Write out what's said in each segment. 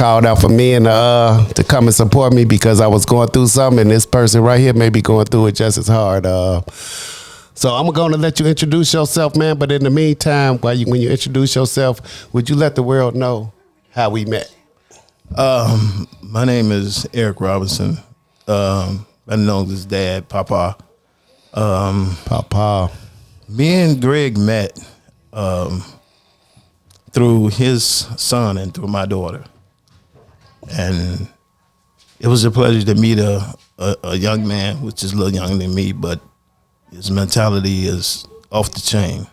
called out for men to come and support me because I was going through something, and this person right here may be going through it just as hard. So I'm going to let you introduce yourself, man. But in the meantime, when you introduce yourself, would you let the world know how we met? My name is Eric Robinson. I'm known as Dad, Papa. Papa. Me and Greg met through his son and through my daughter. And it was a pleasure to meet a young man, which is a little younger than me, but his mentality is off the chain.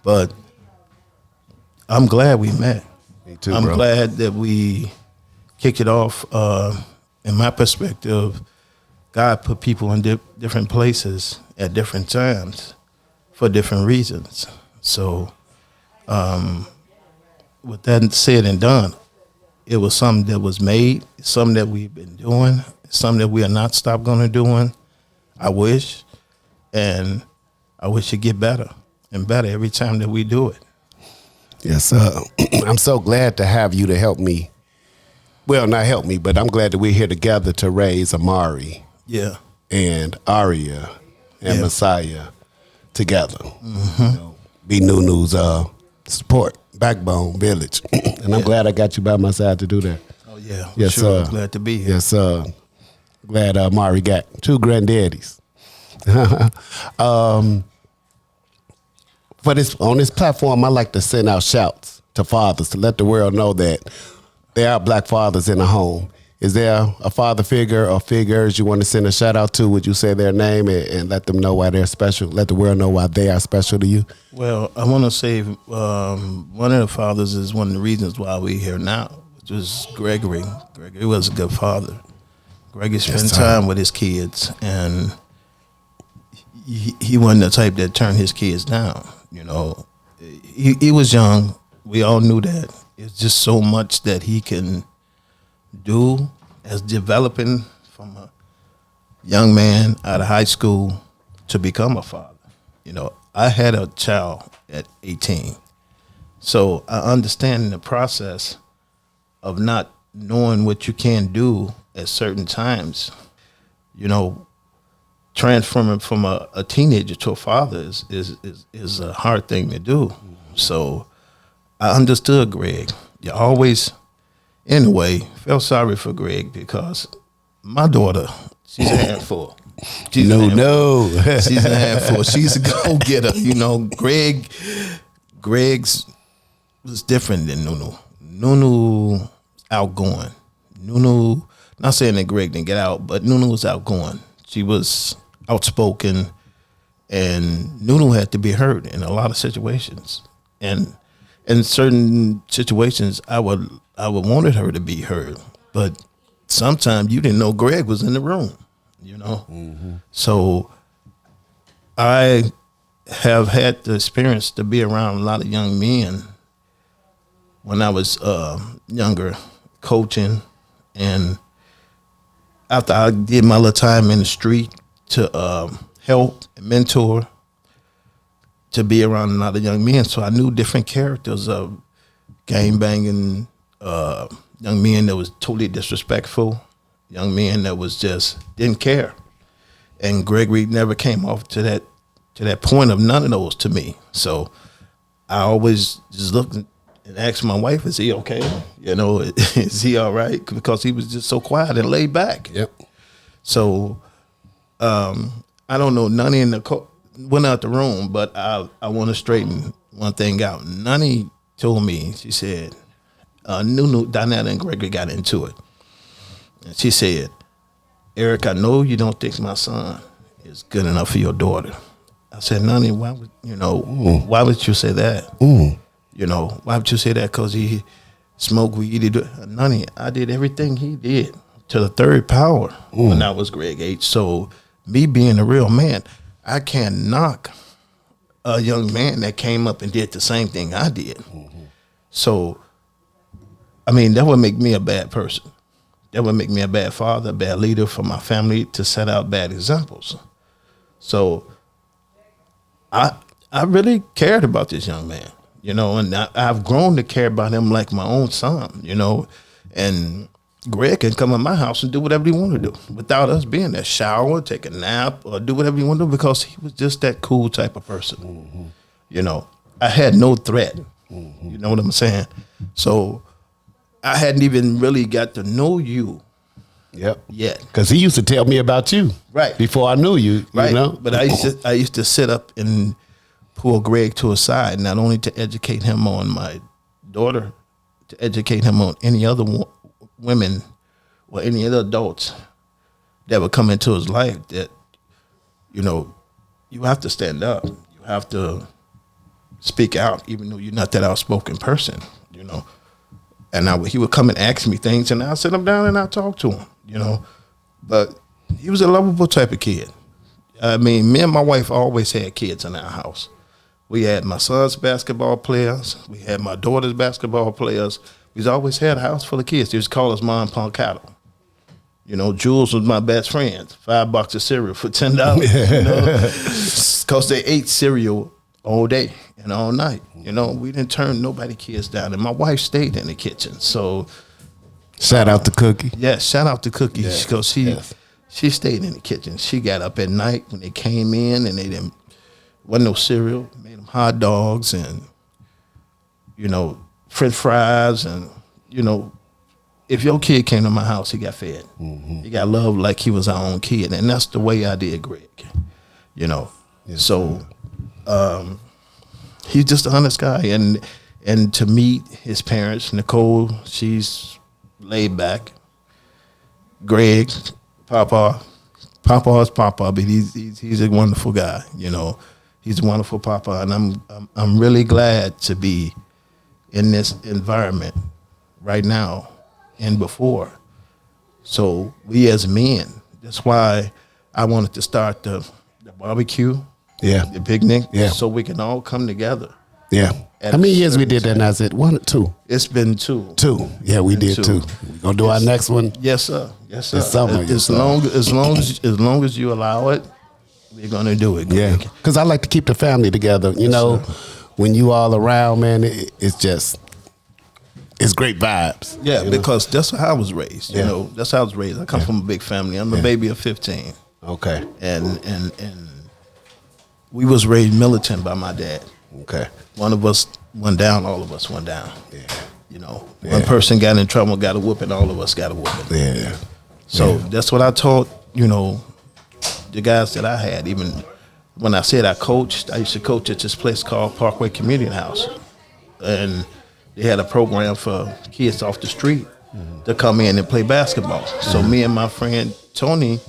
But I'm glad we met. Me too, I'm bro. glad that we kicked it off. In my perspective, God put people in different places at different times for different reasons. So with that said and done, it was something that was made, something that we've been doing, something that we are not stopped going to doing. I wish, and I wish it get better and better every time that we do it. Yes, I'm so glad to have you to help me. Well, not help me, but I'm glad that we're here together to raise Amari Yeah. and Aria and Yeah. Messiah together. You know, be Nunu's support, backbone, village. And I'm glad I got you by my side to do that. Oh, yeah. Yes, sure. sir. Glad to be here. Yes, glad Amari got two granddaddies. For this on this platform, I like to send out shouts to fathers to let the world know that there are black fathers in the home. Is there a father figure or figures you want to send a shout out to? Would you say their name and let them know why they're special? Let the world know why they are special to you? Well, I want to say one of the fathers is one of the reasons why we're here now, which was Gregory. Gregory was a good father. Gregory spent time with his kids, and he wasn't the type that turned his kids down. You know, he was young. We all knew that. It's just so much that he can do as developing from a young man out of high school to become a father. You know, I had a child at 18. So I understand the process of not knowing what you can do at certain times. You know, transforming from a teenager to a father is a hard thing to do. So I understood Greg. You always, in a way, felt sorry for Greg because my daughter, she's a handful. She's a handful. She's a go-getter. You know, Greg's was different than Nunu. Nunu outgoing. Nunu, not saying that Greg didn't get out, but Nunu was outgoing. She was outspoken, and Nunu had to be heard in a lot of situations. And in certain situations, I would wanted her to be heard, but sometimes you didn't know Greg was in the room. You know, so I have had the experience to be around a lot of young men when I was younger, coaching, and after I did my little time in the street to help and mentor, to be around a lot of young men. So I knew different characters of gang banging, young men that was totally disrespectful, young men that was just didn't care. And Gregory never came off to that point of none of those to me. So I always just looked and asked my wife, is he okay? You know, is he all right? Because he was just so quiet and laid back. Yep. So I don't know, Nani in the went out the room, but I want to straighten one thing out. Nani told me, she said, Nunu, Donetta and Gregory got into it. And she said, Eric, I know you don't think my son is good enough for your daughter. I said, Nani, why would why would you say that? You know, why would you say that? Because he smoked weed. Nani, I did everything he did to the third power when I was Greg H. So me being a real man, I can't knock a young man that came up and did the same thing I did. So, I mean, that would make me a bad person. That would make me a bad father, a bad leader for my family to set out bad examples. So I really cared about this young man, you know, and I've grown to care about him like my own son, you know. And Greg can come in my house and do whatever he want to do without us being there. Shower, take a nap, or do whatever he want to do because he was just that cool type of person. Mm-hmm. You know, I had no threat. Mm-hmm. You know what I'm saying? So I hadn't even really got to know you. Yep. Yet. Because he used to tell me about you. Right. Before I knew you. Right. You know? But I used to sit up and pull Greg to a side, not only to educate him on my daughter, to educate him on any other women or any other adults that would come into his life that, you know, you have to stand up. You have to speak out, even though you're not that outspoken person, you know. And he would come and ask me things, and I'll sit him down and I'll talk to him, you know. But he was a lovable type of kid. I mean, me and my wife always had kids in our house. We had my son's basketball players. We had my daughter's basketball players. We always had a house full of kids. They used to call us Mom Punk Cattle. You know, Jules was my best friend. $5 of cereal for $10. You know, because they ate cereal all day and all night. You know, we didn't turn nobody kids down. And my wife stayed in the kitchen. So shout out to Cookie. Yeah, shout out to Cookie because she stayed in the kitchen. She got up at night when they came in and they didn't wasn't no cereal. Made them hot dogs and, you know, French fries and, you know, if your kid came to my house, he got fed. Mm-hmm. He got loved like he was our own kid. And that's the way I did Greg, you know. Yes, so he's just an honest guy. And to meet his parents, Nicole, she's laid back. Greg, Papa's Papa, but he's a wonderful guy, you know. He's a wonderful Papa, and I'm really glad to be in this environment right now and before. So we as men, that's why I wanted to start the barbecue, the picnic, so we can all come together. Yeah. How many years we did that now? Is it 1 or 2? It's been 2. 2. Yeah, we did 2. We're gonna do our next one. Yes, sir. Yes, sir. This summer. As long as you allow it, we're gonna do it. Yeah. Because I like to keep the family together. You know, when you all around, man, it's great vibes. Yeah, because that's how I was raised. You know, that's how I was raised. I come from a big family. I'm a baby of 15. Okay. And we was raised militant by my dad. Okay. One of us went down, all of us went down. Yeah. You know, one Yeah. person got in trouble, got a whooping, all of us got a whooping. Yeah. So that's what I taught, you know, the guys that I had. Even when I said I coached, I used to coach at this place called Parkway Community House. And they had a program for kids off the street to come in and play basketball. So me and my friend Tony,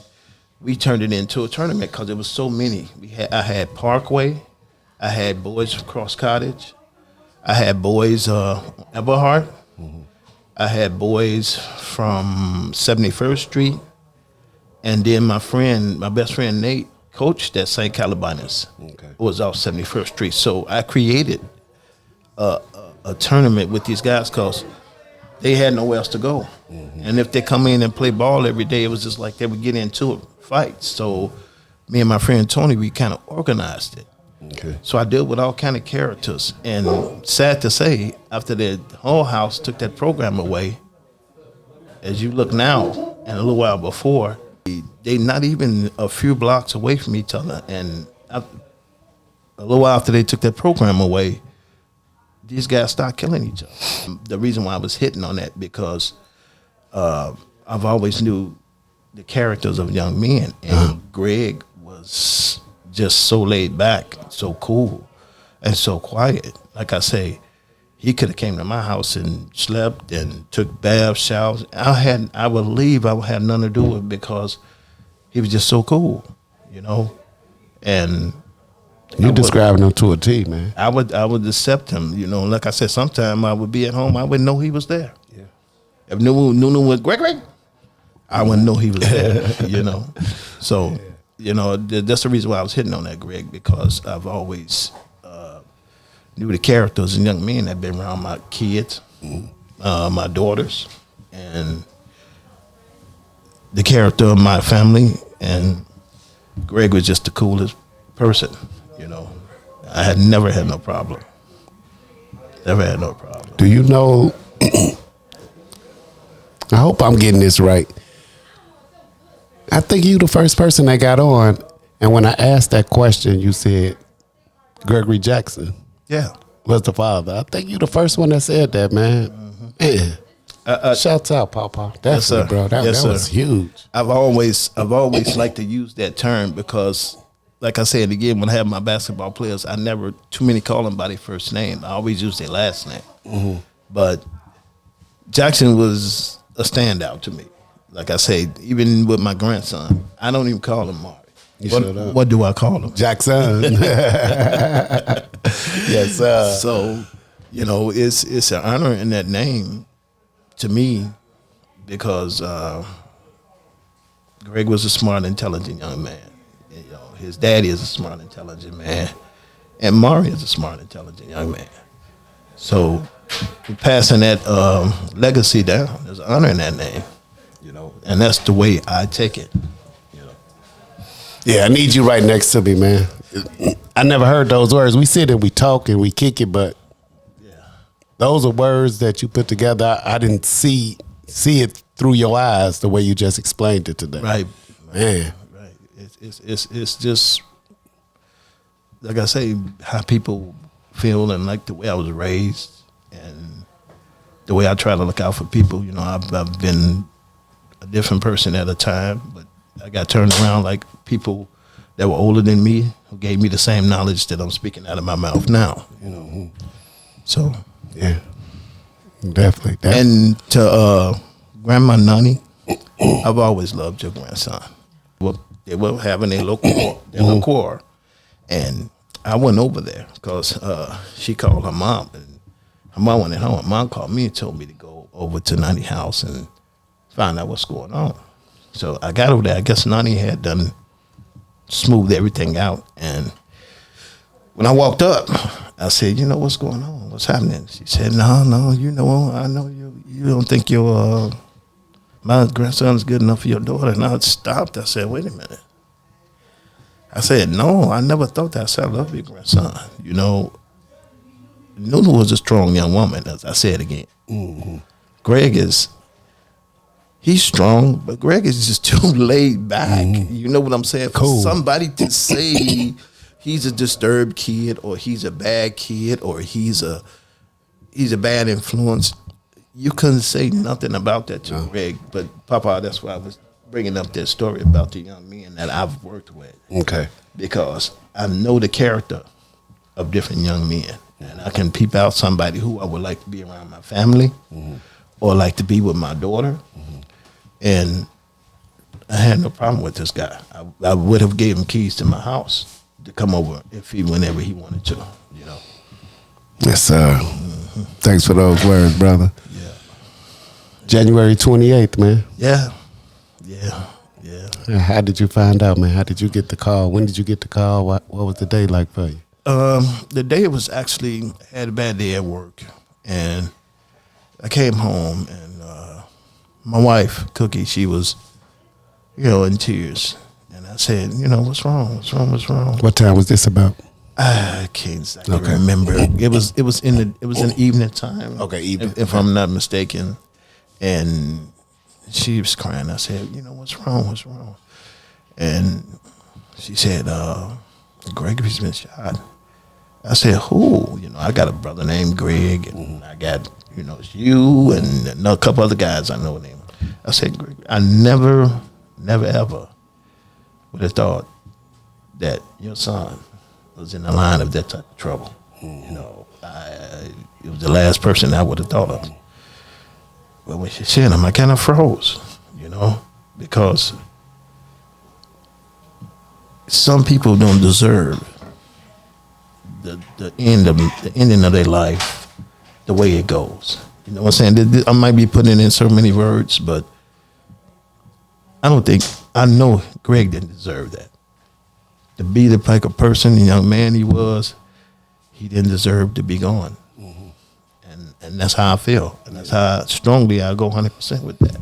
we turned it into a tournament because there was so many. I had Parkway, I had boys from Cross Cottage, I had boys Eberhard, I had boys from 71st Street, and then my best friend Nate coached at St. Calabanas. Okay. It was off 71st Street. So I created a tournament with these guys because they had nowhere else to go. Mm-hmm. And if they come in and play ball every day, it was just like they would get into fights. So me and my friend Tony, we kind of organized it. Okay. So I dealt with all kind of characters. And sad to say, after the whole house took that program away, as you look now and a little while before, they not even a few blocks away from each other. And a little while after they took that program away, these guys started killing each other. The reason why I was hitting on that because I've always knew the characters of young men, and Greg was just so laid back, so cool, and so quiet. Like I say, he could have came to my house and slept and took baths, showers. I would leave. I would have nothing to do with it because he was just so cool, you know. And you describing him to a T, man. I would accept him, you know. Like I said, sometime I would be at home, I wouldn't know he was there. Yeah. If Nunu was Greg, I wouldn't know he was there, you know. So, you know, that's the reason why I was hitting on that, Greg, because I've always knew the characters and young men that been around my kids, my daughters, and the character of my family. And Greg was just the coolest person, you know. I had never had no problem. Never had no problem. Do you know I hope I'm getting this right. I think you the first person that got on, and when I asked that question, you said Gregory Jackson Yeah. was the father. I think you the first one that said that, man. Man. Shouts out, Papa. That's sir. it, bro. That Yes, was sir. huge. I've always liked to use that term because, like I said again, when I have my basketball players, I never too many call them by their first name. I always use their last name. But Jackson was a standout to me. Like I say, even with my grandson, I don't even call him Mari. What do I call him? Jackson. Yes, sir. So, it's an honor in that name to me because Greg was a smart, intelligent young man. His daddy is a smart, intelligent man, and Mari is a smart, intelligent young man. So, we're passing that legacy down. There's honor in that name, and that's the way I take it. Yeah, I need you right next to me, man. I never heard those words. We sit and we talk and we kick it, but those are words that you put together. I didn't see it through your eyes the way you just explained it today. Right, man. Right. It's just like I say, how people feel and like the way I was raised and the way I try to look out for people. I've been a different person at a time, but I got turned around like people that were older than me who gave me the same knowledge that I'm speaking out of my mouth now. So yeah, definitely. And to Grandma Nani, I've always loved your grandson. Well, they were having a little quarrel, and I went over there because she called her mom, and her mom went at home. Her mom called me and told me to go over to Nani's house and find out what's going on. So I got over there. I guess Nani had done smoothed everything out. And when I walked up, I said, what's going on? What's happening? She said, no, I know you don't think my grandson is good enough for your daughter. And I stopped. I said, wait a minute. I said, no, I never thought that. I said, I love your grandson. Nunu was a strong young woman, as I said again. Mm-hmm. Greg he's strong, but Greg is just too laid back. Mm-hmm. You know what I'm saying? Cool. For somebody to say he's a disturbed kid or he's a bad kid or he's a bad influence, you couldn't say nothing about that to Greg. But, Papa, that's why I was bringing up that story about the young men that I've worked with. Okay. Because I know the character of different young men. And I can peep out somebody who I would like to be around my family or like to be with my daughter. And I had no problem with this guy. I would have gave him keys to my house to come over whenever he wanted to, Yes, sir. Thanks for those words, brother. Yeah. January 28th, man. Yeah. How did you find out, man? How did you get the call? When did you get the call? What was the day like for you? The day was actually, I had a bad day at work. And I came home and my wife, Cookie, she was, in tears. And I said, what's wrong? What's wrong? What time was this about? I can't exactly remember. It was in evening time. Okay, evening. If I'm not mistaken. And she was crying. I said, what's wrong? And she said, Gregory's been shot. I said, who? I got a brother named Greg, and I got, it's you and a couple other guys I know named. I said, Greg, I never ever would have thought that your son was in the line of that type of trouble. It was the last person I would have thought of. But when she said him, I kind of froze, because some people don't deserve the ending of their life the way it goes. You know what I'm saying? I might be putting in so many words, but I know Greg didn't deserve that. To be the type of person, the young man he was, he didn't deserve to be gone. And that's how I feel. And that's how strongly I go 100% with that.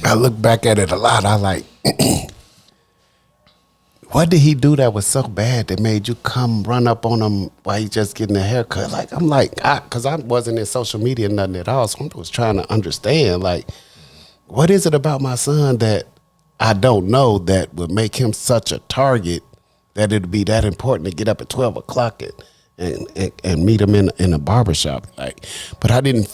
I look back at it a lot. I like, what did he do that was so bad that made you come run up on him while he just getting a haircut? Because I wasn't in social media nothing at all, so I was trying to understand. Like, what is it about my son that I don't know that would make him such a target that it'd be that important to get up at 12 o'clock and meet him in a barbershop? Like, but I didn't.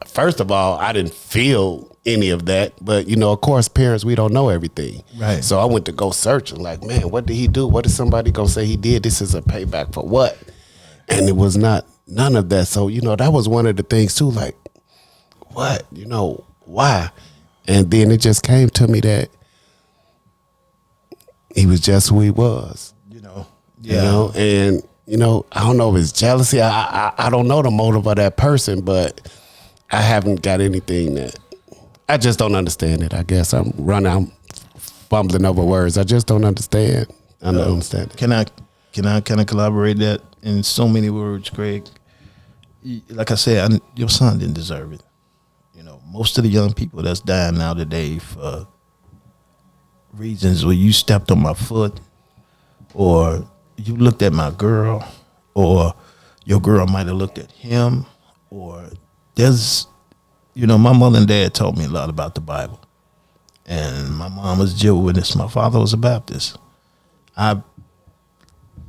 First of all, I didn't feel any of that. But of course, parents, we don't know everything. Right. So I went to go search and like, man, what did he do? What is somebody gonna say he did? This is a payback for what? And it was none of that. So that was one of the things too. Like, what? Why? And then it just came to me that he was just who he was. Yeah. And I don't know if it's jealousy. I don't know the motive of that person, but I haven't got anything that I just don't understand it. I guess I'm fumbling over words. I just don't understand. I don't understand it. Can I kind of collaborate that in so many words, Greg? Like I said, your son didn't deserve it. Most of the young people that's dying now today for reasons where you stepped on my foot, or you looked at my girl, or your girl might have looked at him, or there's, my mother and dad taught me a lot about the Bible. And my mom was a Jehovah's Witness. My father was a Baptist. I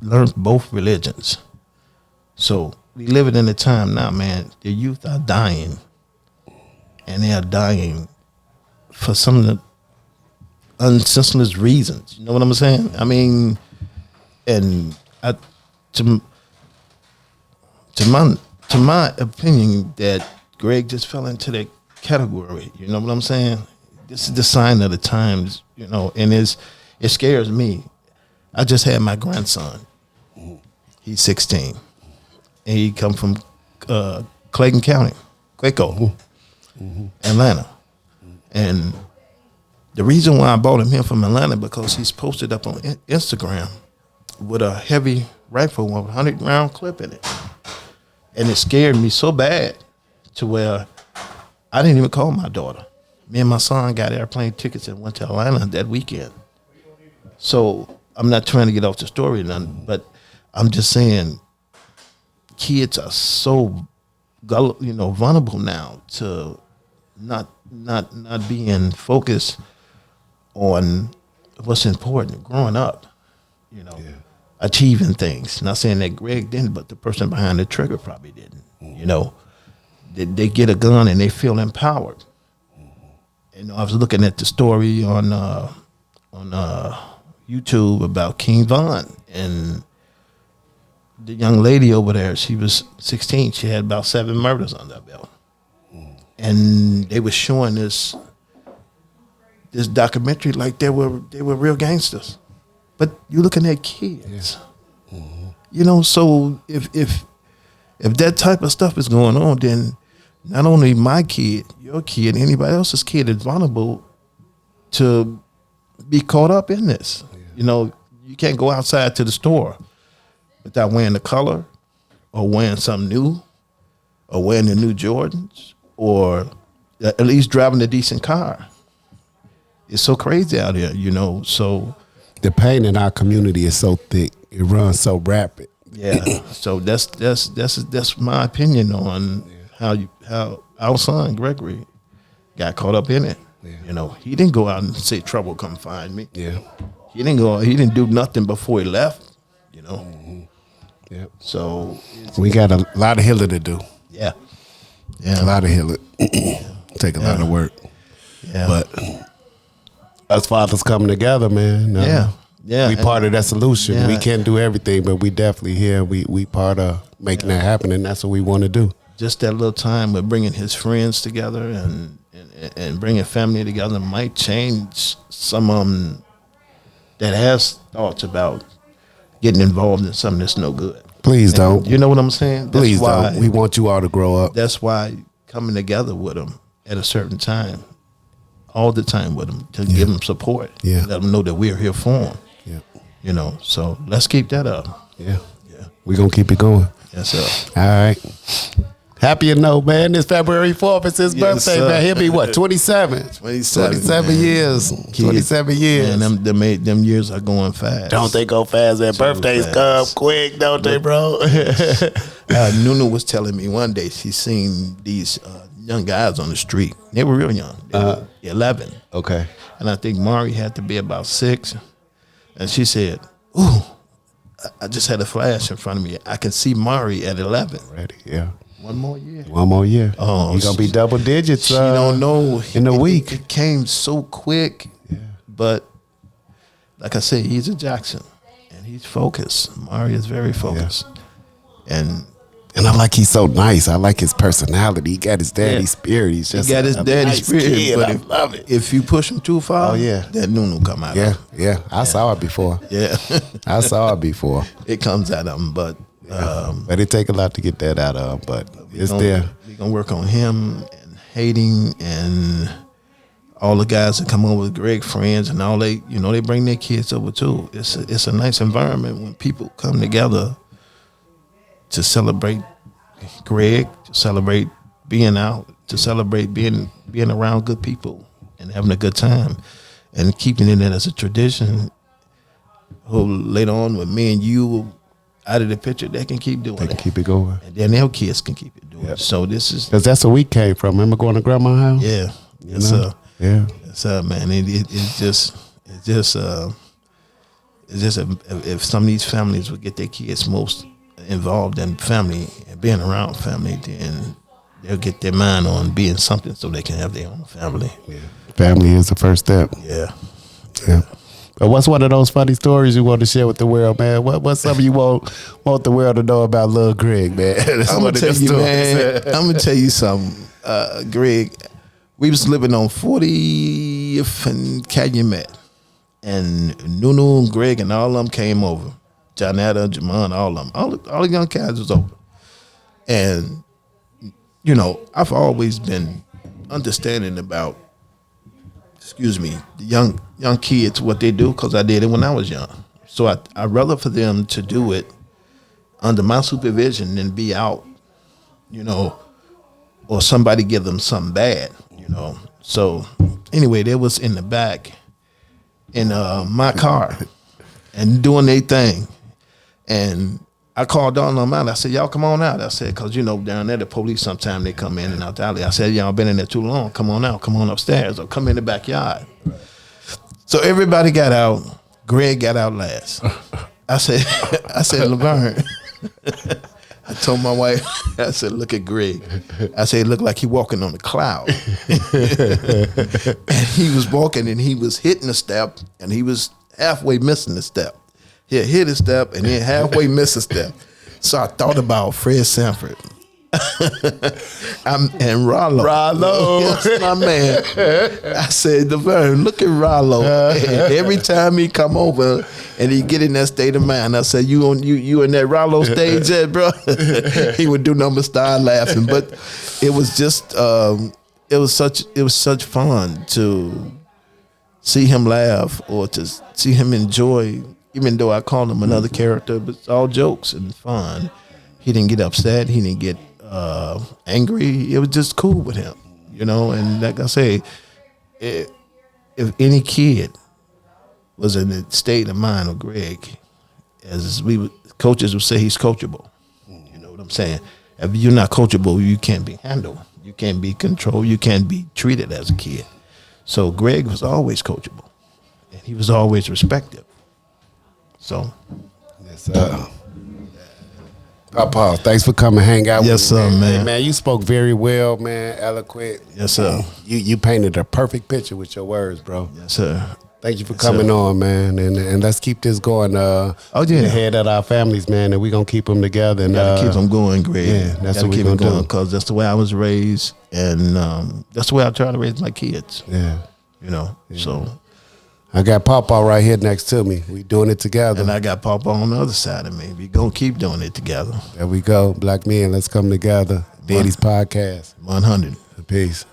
learned both religions. So we live in a time now, man, the youth are dying. And they are dying for some of the unsenseless reasons. You know what I'm saying? I mean, and to my opinion, that Greg just fell into that category. You know what I'm saying? This is the sign of the times. And it scares me. I just had my grandson. He's 16, and he come from Clayton County, Clayco. Atlanta. And the reason why I bought him from Atlanta, because he's posted up on Instagram with a heavy rifle with a 100-round clip in it. And it scared me so bad to where I didn't even call my daughter. Me and my son got airplane tickets and went to Atlanta that weekend. So I'm not trying to get off the story or nothing, but I'm just saying kids are so vulnerable now to not being focused on what's important growing up, achieving things. Not saying that Greg didn't, but the person behind the trigger probably didn't. They get a gun and they feel empowered. I was looking at the story on YouTube about King Von, and the young lady over there, she was 16. She had about 7 murders on her belt. And they were showing this documentary like they were real gangsters. But you're looking at kids. Yeah. Mm-hmm. So if that type of stuff is going on, then not only my kid, your kid, anybody else's kid is vulnerable to be caught up in this. Yeah. You can't go outside to the store without wearing the color, or wearing something new, or wearing the new Jordans, or at least driving a decent car. It's so crazy out here, so the pain in our community is so thick. It runs so rapid. Yeah. So that's my opinion on how our son Gregory got caught up in it. Yeah. He didn't go out and say, trouble come find me. Yeah. He didn't do nothing before he left, Mm-hmm. Yeah. So we got a lot of healing to do. Yeah. A lot of healing. Take a lot of work. Yeah. But us fathers coming together, man. Yeah. We part of that solution. Yeah. We can't do everything, but we definitely here. We part of making that happen, and that's what we want to do. Just that little time with bringing his friends together and bringing family together might change some that has thoughts about getting involved in something that's no good. Please don't. You know what I'm saying? Please don't. We want you all to grow up. That's why coming together with them at a certain time, all the time with them, to give them support. Yeah. Let them know that we're here for them. Yeah. So let's keep that up. Yeah. We're going to keep it going. Yes, sir. All right. Happy to know, man. It's February 4th. It's his birthday, man. He'll be what, 27? 27 years. 27 years. Man, them years are going fast. Don't they go fast? Their birthdays come quick, don't they, bro? Nunu was telling me one day she seen these young guys on the street. They were real young. They were 11. Okay. And I think Mari had to be about 6. And she said, ooh, I just had a flash in front of me. I can see Mari at 11. Ready, yeah. One more year. One more year. Oh, You're going to be double digits. She don't know. In a week. It came so quick. Yeah. But like I said, he's a Jackson. And he's focused. Mari is very focused. Yeah. And I like he's so nice. I like his personality. He got his daddy spirit. He's just he got his daddy nice spirit. Kid. But I love it. If you push him too far, that Nunu come out. Yeah, yeah. I saw it before. Yeah. I saw it before. It comes out of him, but but it take a lot to get that out of him. But it's there. We're gonna work on him and hating and all the guys that come over with Greg friends and all they bring their kids over too. It's a nice environment when people come together to celebrate Greg, to celebrate being out, to celebrate being around good people and having a good time and keeping it in as a tradition. Later on when me and you out of the picture, they can keep doing it. They can keep it going. And then their kids can keep it doing it. So this is... Because that's where we came from. Remember going to grandma's house? Yeah. Yes, sir. Yeah. Yes, sir, man. It's just if some of these families would get their kids most involved in family and being around family, then they'll get their mind on being something so they can have their own family. Yeah. Family is the first step. Yeah. Yeah. But what's one of those funny stories you want to share with the world, man? What's something you want the world to know about Lil Greg, man? I'm gonna tell you, man. I'm gonna tell you something, Greg. We was living on 40th and Calumet, and Nunu and Greg and all of them came over. Janetta, Jamon, all of them, all the young cats was over, and I've always been understanding about, the young kids, what they do, because I did it when I was young. So I'd rather for them to do it under my supervision than be out, or somebody give them something bad, So anyway, they was in the back in my car and doing their thing. And I called on them out. I said, y'all come on out. I said, because, down there, the police sometimes they come in and out the alley. I said, y'all been in there too long. Come on out. Come on upstairs or come in the backyard. So everybody got out. Greg got out last. I said, Laverne. I told my wife, I said, look at Greg. I said, it looked like he walking on a cloud. And he was walking and he was hitting a step and he was halfway missing the step. He hit a step and then halfway missed a step. So I thought about Fred Sanford. And Rollo. Yes, my man. I said, Laverne, look at Rollo. And every time he come over and he get in that state of mind, I said, you in that Rollo stage yet, bro? He would do nothing but start laughing. But it was just it was such fun to see him laugh or to see him enjoy, even though I called him another character, but it's all jokes and fun. He didn't get upset. He didn't get angry. It was just cool with him, And like I say, if any kid was in the state of mind of Greg, as coaches would say, he's coachable. You know what I'm saying? If you're not coachable, you can't be handled. You can't be controlled. You can't be treated as a kid. So Greg was always coachable, and he was always respected. So, yes, sir. Papa, thanks for coming hang out with me. Yes, sir, man. Hey, man, you spoke very well, man, eloquent. Yes, sir. You painted a perfect picture with your words, bro. Yes, sir. Thank you for coming on, man, and let's keep this going. Ahead of our families, man, and we're gonna keep them together. And gotta keep them going, Greg. Yeah, that's what we're gonna do. Because that's the way I was raised, and that's the way I try to raise my kids. Yeah, So I got Papa right here next to me. We doing it together, and I got Papa on the other side of me. We gonna keep doing it together. There we go, Black men. Let's come together. Daddy's podcast. 100. Peace.